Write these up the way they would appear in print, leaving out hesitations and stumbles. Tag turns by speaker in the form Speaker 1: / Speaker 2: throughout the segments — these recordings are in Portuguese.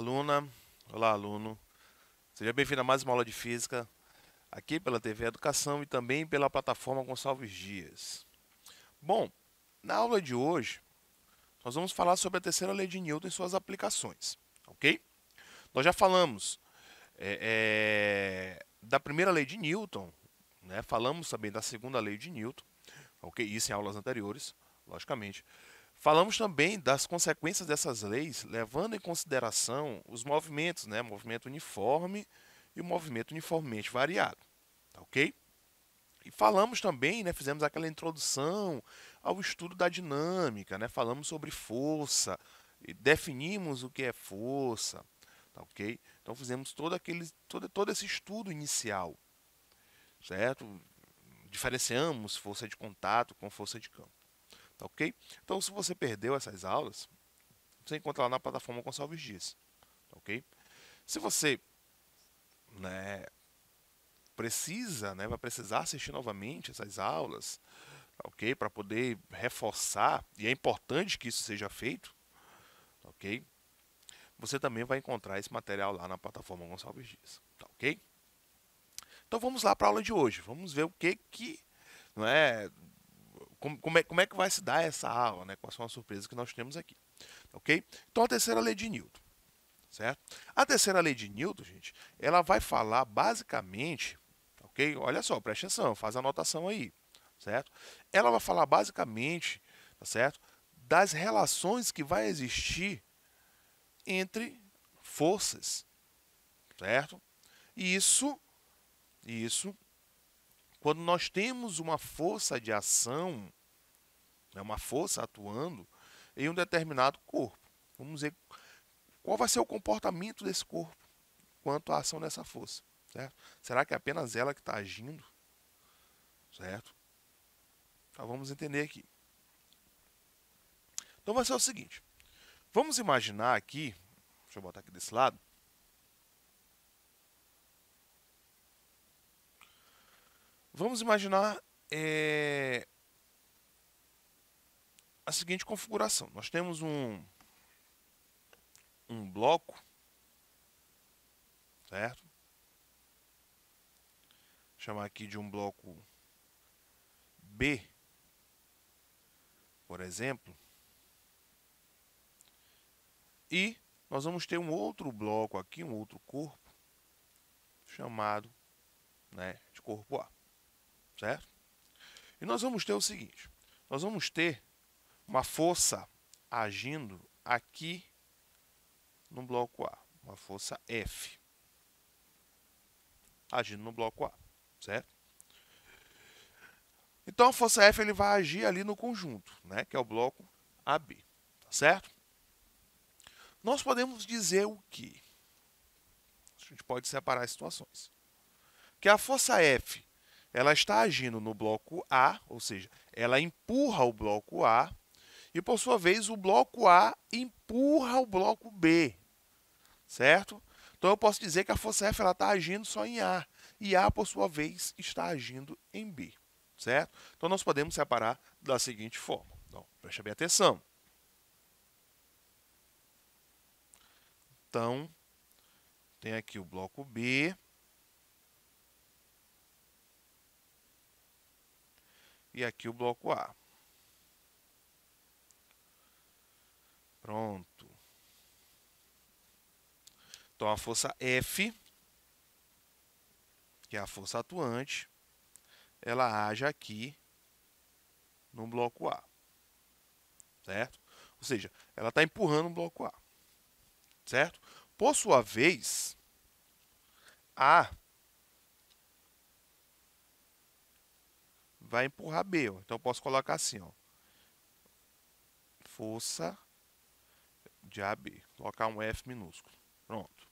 Speaker 1: aluna, olá aluno. Seja bem-vindo a mais uma aula de física aqui pela TV Educação e também pela plataforma Gonçalves Dias. Bom, na aula de hoje nós vamos falar sobre a terceira lei de Newton e suas aplicações, ok? Nós já falamos da primeira lei de Newton, né? Falamos também da segunda lei de Newton, ok? Isso em aulas anteriores, logicamente. Falamos também das consequências dessas leis, levando em consideração os movimentos, né? Movimento uniforme e o movimento uniformemente variado, tá ok? E falamos também, né? Fizemos aquela introdução ao estudo da dinâmica, né? Falamos sobre força, e definimos o que é força, tá ok? Então fizemos todo esse estudo inicial, certo? Diferenciamos força de contato com força de campo, tá ok? Então se você perdeu essas aulas, você encontra lá na plataforma Gonçalves Dias, ok? Se você, né, precisa, né, vai precisar assistir novamente essas aulas, ok? Para poder reforçar, e é importante que isso seja feito, ok? Você também vai encontrar esse material lá na plataforma Gonçalves Dias, tá ok? Então vamos lá para a aula de hoje, vamos ver o que não é, como é que vai se dar essa aula, né? Quais são as surpresas que nós temos aqui, ok? Então a terceira lei de Newton. Certo? A terceira lei de Newton, gente, ela vai falar basicamente, ok? Olha só, preste atenção, faz a anotação aí, certo? Ela vai falar basicamente, tá certo? Das relações que vai existir entre forças, certo? E isso, quando nós temos uma força de ação, né, uma força atuando em um determinado corpo, vamos ver qual vai ser o comportamento desse corpo quanto à ação dessa força, certo? Será que é apenas ela que está agindo, certo? Então vamos entender aqui. Então vai ser o seguinte, vamos imaginar aqui, deixa eu botar aqui desse lado, vamos imaginar a seguinte configuração. Nós temos um bloco, certo? Vou chamar aqui de um bloco B, por exemplo, e nós vamos ter um outro bloco aqui, um outro corpo, chamado, né, de corpo A, certo? E nós vamos ter o seguinte, nós vamos ter uma força agindo aqui no bloco A, uma força F, agindo no bloco A, certo? Então a força F ele vai agir ali no conjunto, né, que é o bloco AB, tá certo? Nós podemos dizer o que? A gente pode separar as situações. Que a força F ela está agindo no bloco A, ou seja, ela empurra o bloco A, e por sua vez o bloco A empurra o bloco B, certo? Então eu posso dizer que a força F está agindo só em A, e A, por sua vez, está agindo em B, certo? Então nós podemos separar da seguinte forma. Então, preste bem atenção. Então, tem aqui o bloco B, e aqui o bloco A. Pronto. Então a força F, que é a força atuante, ela age aqui no bloco A, certo? Ou seja, ela está empurrando o bloco A, certo? Por sua vez, A vai empurrar B. Ó. Então eu posso colocar assim, ó, força de AB, colocar um F minúsculo. Pronto.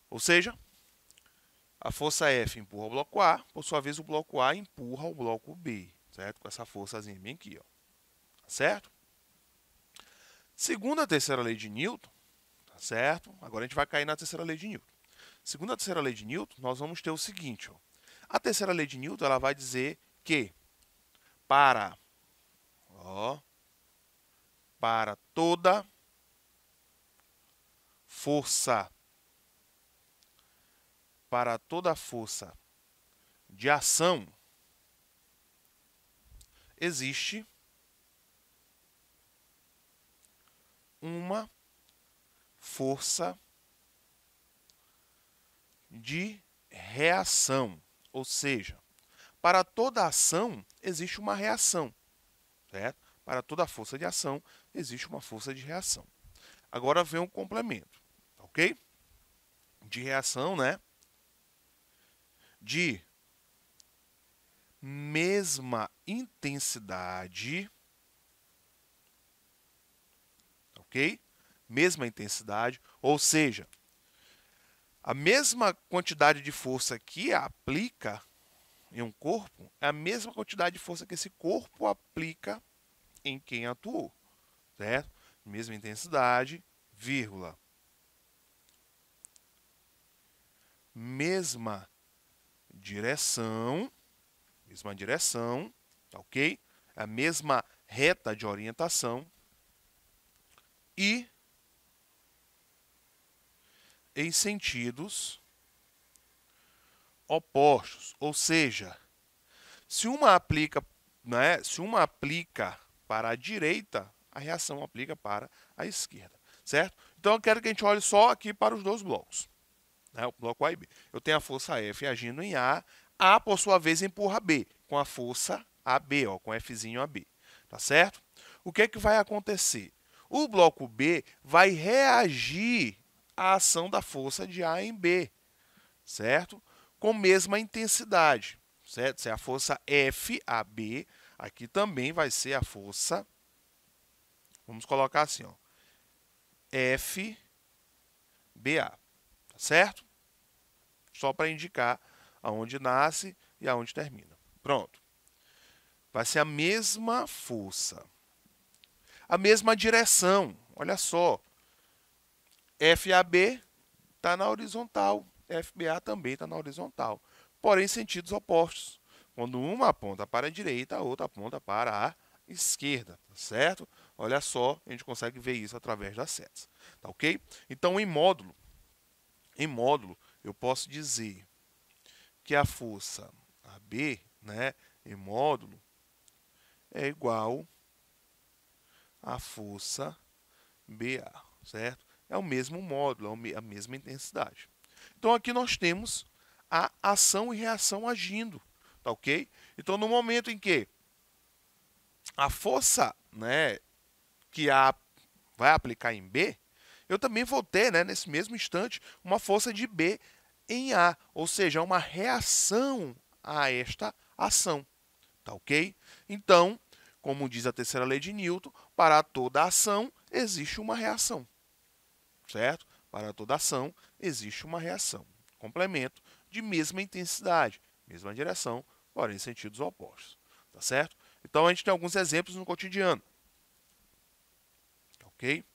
Speaker 1: Ou seja, a força F empurra o bloco A, por sua vez o bloco A empurra o bloco B, certo? Com essa forçazinha bem aqui, ó. Certo? Segundo a terceira lei de Newton, tá certo? Agora a gente vai cair na terceira lei de Newton. Segundo a terceira lei de Newton, nós vamos ter o seguinte, ó. A terceira lei de Newton, ela vai dizer que para, ó, para toda força de ação, existe uma força de reação. Ou seja, para toda ação existe uma reação, certo? Para toda força de ação existe uma força de reação. Agora vem um complemento, ok? De reação, né? De mesma intensidade, ok? Mesma intensidade, ou seja, a mesma quantidade de força que aplica em um corpo é a mesma quantidade de força que esse corpo aplica em quem atuou, certo? Mesma intensidade, vírgula. Mesma direção, tá ok? A mesma reta de orientação e em sentidos opostos, ou seja, se uma aplica, né, se uma aplica para a direita, a reação aplica para a esquerda, certo? Então eu quero que a gente olhe só aqui para os dois blocos, né, o bloco A e B. Eu tenho a força F agindo em A, A por sua vez empurra B com a força AB, ó, com Fzinho AB, tá certo? O que é que vai acontecer? O bloco B vai reagir à ação da força de A em B, certo? Com mesma intensidade, certo? Se é a força FAB, aqui também vai ser a força, vamos colocar assim, ó, FBA, tá certo? Só para indicar aonde nasce e aonde termina. Pronto. Vai ser a mesma força. A mesma direção. Olha só. FAB está na horizontal. FBA também está na horizontal. Porém, sentidos opostos. Quando uma aponta para a direita, a outra aponta para a esquerda. Tá certo? Olha só, a gente consegue ver isso através das setas. Tá ok? Então, em módulo, eu posso dizer que a força AB, né, em módulo, é igual à força BA, certo? É o mesmo módulo, é a mesma intensidade. Então, aqui nós temos a ação e reação agindo, tá ok? Então, no momento em que a força, né, que A vai aplicar em B, eu também vou ter, né, nesse mesmo instante, uma força de B em A, ou seja, uma reação a esta ação, tá ok? Então, como diz a terceira lei de Newton, para toda ação existe uma reação, certo? Para toda ação existe uma reação. Complemento de mesma intensidade, mesma direção, porém em sentidos opostos, tá certo? Então a gente tem alguns exemplos no cotidiano, ok?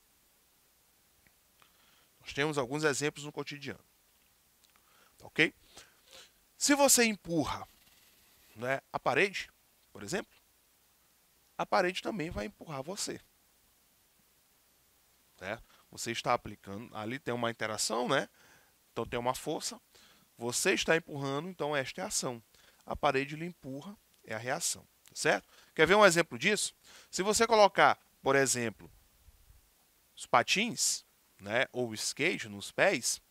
Speaker 1: Nós temos alguns exemplos no cotidiano, ok? Se você empurra, né, a parede, por exemplo, a parede também vai empurrar você, certo? Você está aplicando, ali tem uma interação, né? Então tem uma força, você está empurrando, então esta é a ação. A parede lhe empurra, é a reação, tá certo? Quer ver um exemplo disso? Se você colocar, por exemplo, os patins, né, ou o skate nos pés,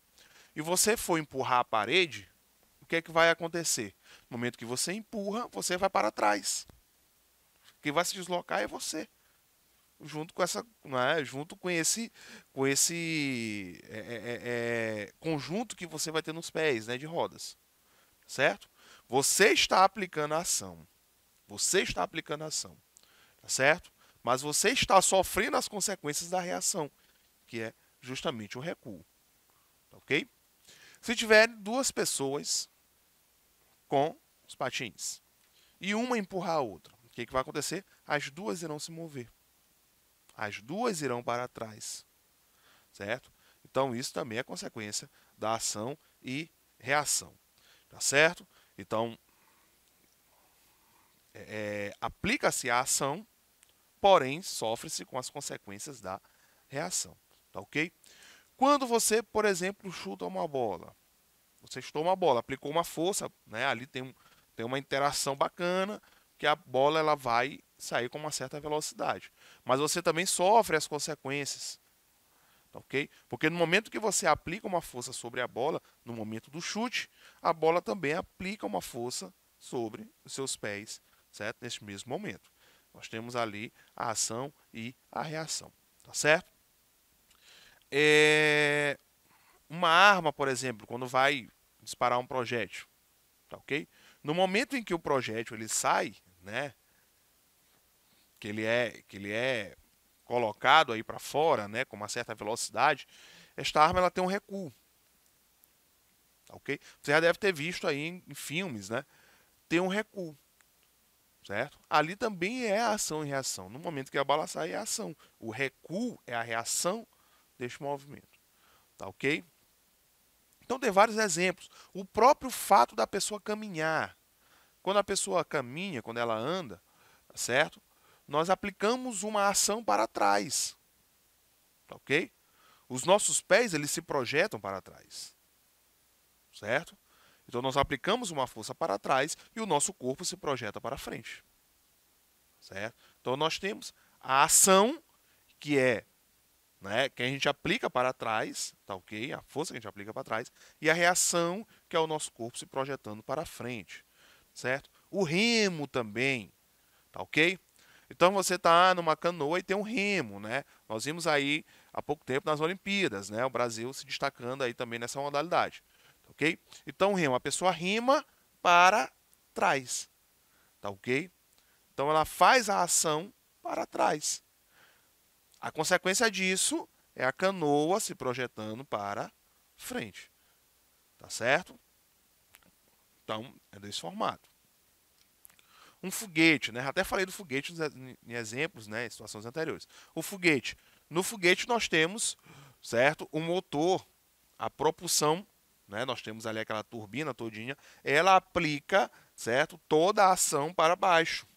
Speaker 1: e você for empurrar a parede, o que é que vai acontecer? No momento que você empurra, você vai para trás. Quem vai se deslocar é você, junto com essa, né, junto com esse conjunto que você vai ter nos pés, né, de rodas, certo? Você está aplicando a ação, você está aplicando a ação, tá certo? Mas você está sofrendo as consequências da reação, que é justamente o recuo, tá ok? Se tiver duas pessoas com os patins e uma empurrar a outra, o que vai acontecer? As duas irão se mover. As duas irão para trás, certo? Então, isso também é consequência da ação e reação, tá certo? Então, aplica-se a ação, porém, sofre-se com as consequências da reação, tá ok? Quando você, por exemplo, chuta uma bola, você chutou uma bola, aplicou uma força, né? Ali tem uma interação bacana, que a bola ela vai sair com uma certa velocidade. Mas você também sofre as consequências, tá ok? Porque no momento que você aplica uma força sobre a bola, no momento do chute, a bola também aplica uma força sobre os seus pés, certo? Neste mesmo momento. Nós temos ali a ação e a reação, tá certo? É... Uma arma, por exemplo, quando vai disparar um projétil, tá ok? No momento em que o projétil ele sai, né, que ele é colocado aí para fora, né, com uma certa velocidade, esta arma ela tem um recuo, tá ok? Você já deve ter visto aí em filmes, né? Tem um recuo, certo? Ali também é ação e reação. No momento que a bala sai é a ação. O recuo é a reação deste movimento, tá ok? Então tem vários exemplos. O próprio fato da pessoa caminhar. Quando a pessoa caminha, quando ela anda, certo? Nós aplicamos uma ação para trás, tá ok? Os nossos pés, eles se projetam para trás, certo? Então nós aplicamos uma força para trás e o nosso corpo se projeta para frente, certo? Então nós temos a ação que é, né, que a gente aplica para trás, tá ok? A força que a gente aplica para trás e a reação que é o nosso corpo se projetando para frente, certo? O remo também, tá ok? Então você está numa canoa e tem um remo, né? Nós vimos aí há pouco tempo nas Olimpíadas, né? O Brasil se destacando aí também nessa modalidade, tá ok? Então o remo, a pessoa rema para trás, tá ok? Então ela faz a ação para trás. A consequência disso é a canoa se projetando para frente, tá certo? Então é desse formato. Um foguete, né? Até falei do foguete em exemplos, né, em situações anteriores. O foguete. No foguete nós temos, certo, o motor, a propulsão, né? Nós temos ali aquela turbina todinha, ela aplica, certo, toda a ação para baixo.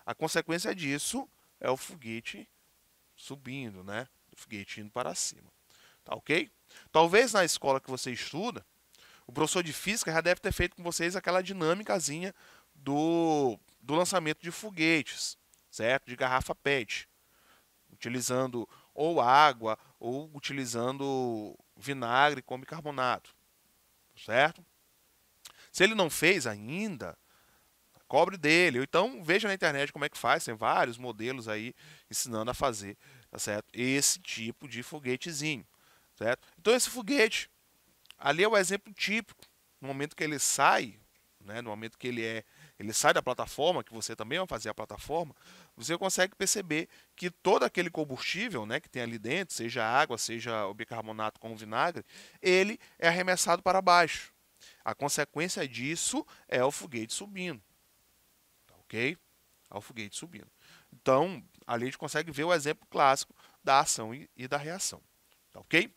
Speaker 1: A consequência disso é o foguete subindo, né? O foguete indo para cima. Tá ok? Talvez na escola que você estuda, o professor de física já deve ter feito com vocês aquela dinâmicazinha do lançamento de foguetes, certo? De garrafa PET, utilizando ou água ou utilizando vinagre com bicarbonato, certo? Se ele não fez ainda, cobre dele. Ou então veja na internet como é que faz, tem vários modelos aí ensinando a fazer, tá certo? Esse tipo de foguetezinho, certo? Então esse foguete, ali é o exemplo típico. No momento que ele sai, né, no momento que ele sai da plataforma, que você também vai fazer a plataforma, você consegue perceber que todo aquele combustível, né, que tem ali dentro, seja água, seja o bicarbonato com o vinagre, ele é arremessado para baixo. A consequência disso é o foguete subindo, tá ok? É o foguete subindo. Então, ali a gente consegue ver o exemplo clássico da ação e da reação, tá ok?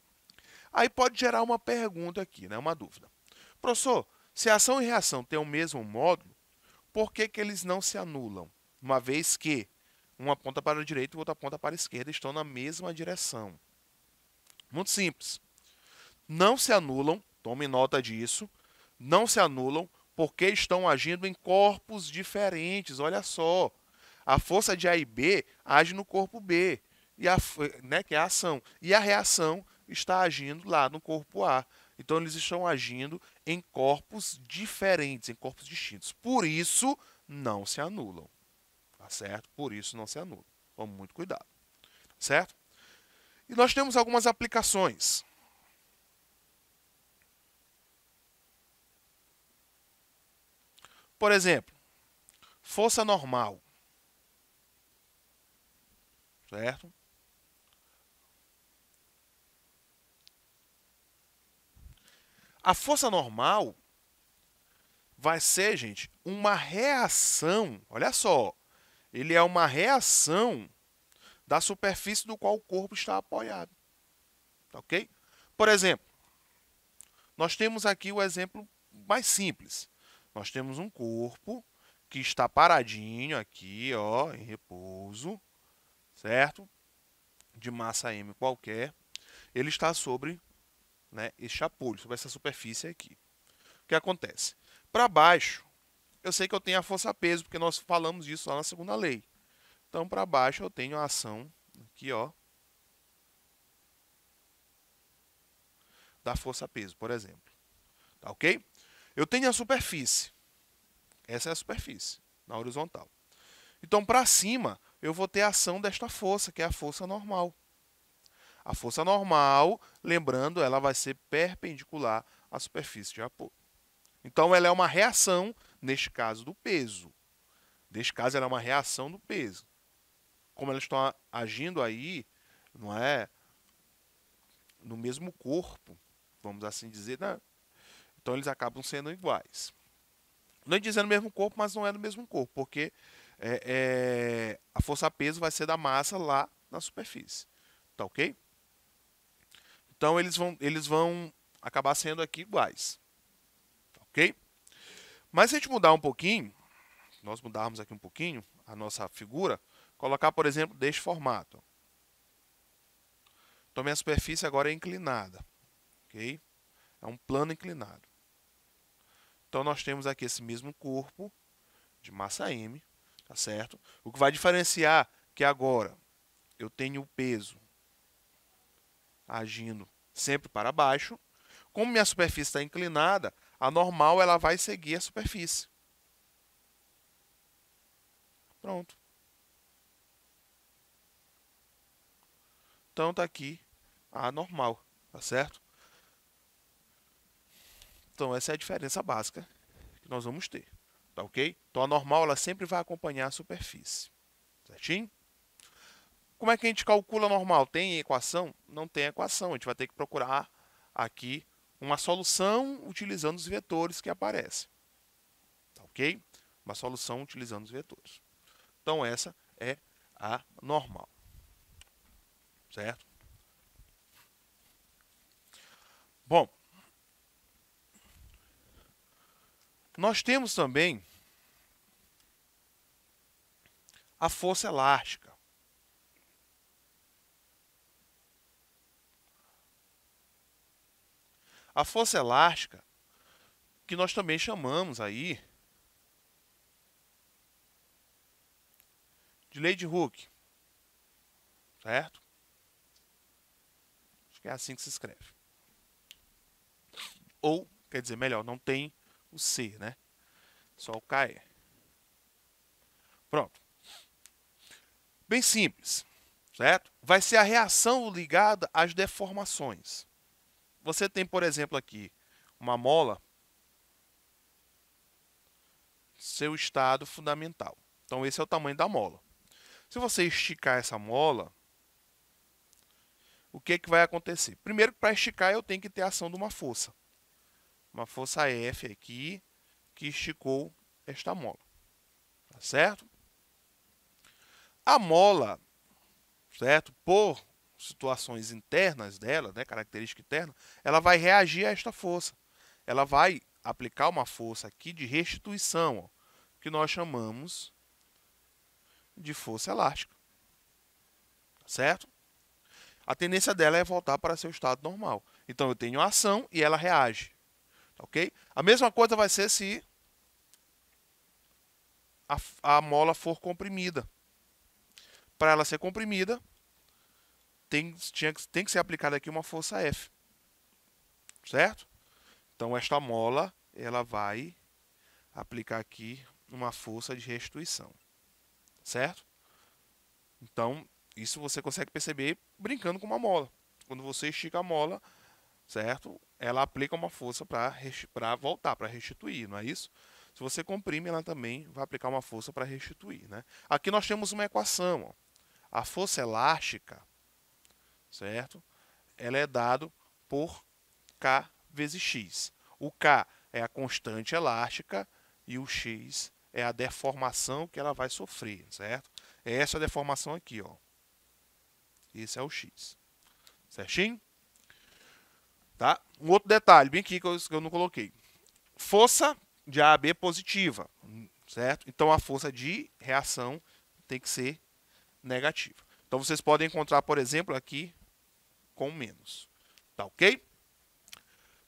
Speaker 1: Aí pode gerar uma pergunta aqui, né, uma dúvida. Professor, se ação e reação têm o mesmo módulo, por que que eles não se anulam? Uma vez que uma aponta para a direita e outra aponta para a esquerda estão na mesma direção. Muito simples. Não se anulam, tome nota disso, não se anulam porque estão agindo em corpos diferentes. Olha só. A força de A e B age no corpo B, e né, que é a ação. E a reação está agindo lá no corpo A. Então eles estão agindo em corpos diferentes, em corpos distintos. Por isso não se anulam. Tá certo? Por isso não se anulam. Tome muito cuidado. Certo? E nós temos algumas aplicações. Por exemplo, força normal. Certo? A força normal vai ser, gente, uma reação. Olha só, ele é uma reação da superfície do qual o corpo está apoiado. Tá ok? Por exemplo, nós temos aqui o exemplo mais simples. Nós temos um corpo que está paradinho aqui, ó, em repouso, certo? De massa M qualquer. ele está sobre, né, este apoio, sobre essa superfície aqui. O que acontece? Para baixo, eu sei que eu tenho a força-peso, porque nós falamos disso lá na segunda lei. Então, para baixo, eu tenho a ação aqui, ó, da força-peso, por exemplo. Tá ok? Eu tenho a superfície. Essa é a superfície, na horizontal. Então, para cima, eu vou ter a ação desta força, que é a força normal. A força normal, lembrando, ela vai ser perpendicular à superfície de apoio. Então, ela é uma reação, neste caso, do peso. Neste caso, ela é uma reação do peso. Como elas estão agindo aí, não é no mesmo corpo, vamos assim dizer, né? Então eles acabam sendo iguais. Não é dizendo mesmo corpo, mas não é do mesmo corpo, porque a força-peso vai ser da massa lá na superfície. Tá ok? Então eles vão acabar sendo aqui iguais. Tá ok? Mas se a gente mudar um pouquinho, nós mudarmos aqui um pouquinho a nossa figura, colocar, por exemplo, deste formato. Então minha superfície agora é inclinada. Ok? É um plano inclinado. Então nós temos aqui esse mesmo corpo de massa M, tá certo? O que vai diferenciar que agora eu tenho o peso agindo sempre para baixo. Como minha superfície está inclinada, a normal ela vai seguir a superfície. Pronto. Então está aqui a normal, tá certo? Então essa é a diferença básica que nós vamos ter, tá ok? Então a normal ela sempre vai acompanhar a superfície, certinho? Como é que a gente calcula a normal? Tem equação? Não tem equação. A gente vai ter que procurar aqui uma solução utilizando os vetores que aparecem. Tá ok? Uma solução utilizando os vetores. Então, essa é a normal. Certo? Bom, nós temos também a força elástica. A força elástica, que nós também chamamos aí de lei de Hooke, certo? Acho que é assim que se escreve. Ou, quer dizer, melhor, não tem o C, né? Só o KE. Pronto. Bem simples, certo? Vai ser a reação ligada às deformações. Você tem, por exemplo, aqui uma mola, seu estado fundamental. Então, esse é o tamanho da mola. Se você esticar essa mola, o que, que vai acontecer? Primeiro, para esticar, eu tenho que ter a ação de uma força. Uma força F aqui, que esticou esta mola. Tá certo? A mola, certo? Por situações internas dela, né, característica interna, ela vai reagir a esta força. Ela vai aplicar uma força aqui de restituição, ó, que nós chamamos de força elástica. Certo? A tendência dela é voltar para seu estado normal. Então eu tenho a ação e ela reage. Ok? A mesma coisa vai ser se a mola for comprimida. Para ela ser comprimida, tem que ser aplicada aqui uma força F. Certo? Então esta mola ela vai aplicar aqui uma força de restituição. Certo? Então, isso você consegue perceber brincando com uma mola. Quando você estica a mola, certo? Ela aplica uma força para voltar, para restituir, não é isso? Se você comprime, ela também vai aplicar uma força para restituir, né? Aqui nós temos uma equação, ó. A força elástica, certo? Ela é dado por K vezes X. O K é a constante elástica e o X é a deformação que ela vai sofrer, certo? É essa deformação aqui, ó. Esse é o X. Certinho? Tá? Um outro detalhe, bem aqui que eu não coloquei. Força de A a B positiva, certo? Então a força de reação tem que ser negativa. Então vocês podem encontrar, por exemplo, aqui com menos. Tá ok?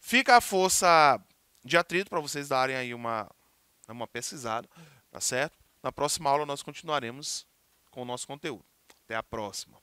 Speaker 1: Fica a força de atrito para vocês darem aí uma pesquisada, tá certo? Na próxima aula nós continuaremos com o nosso conteúdo. Até a próxima.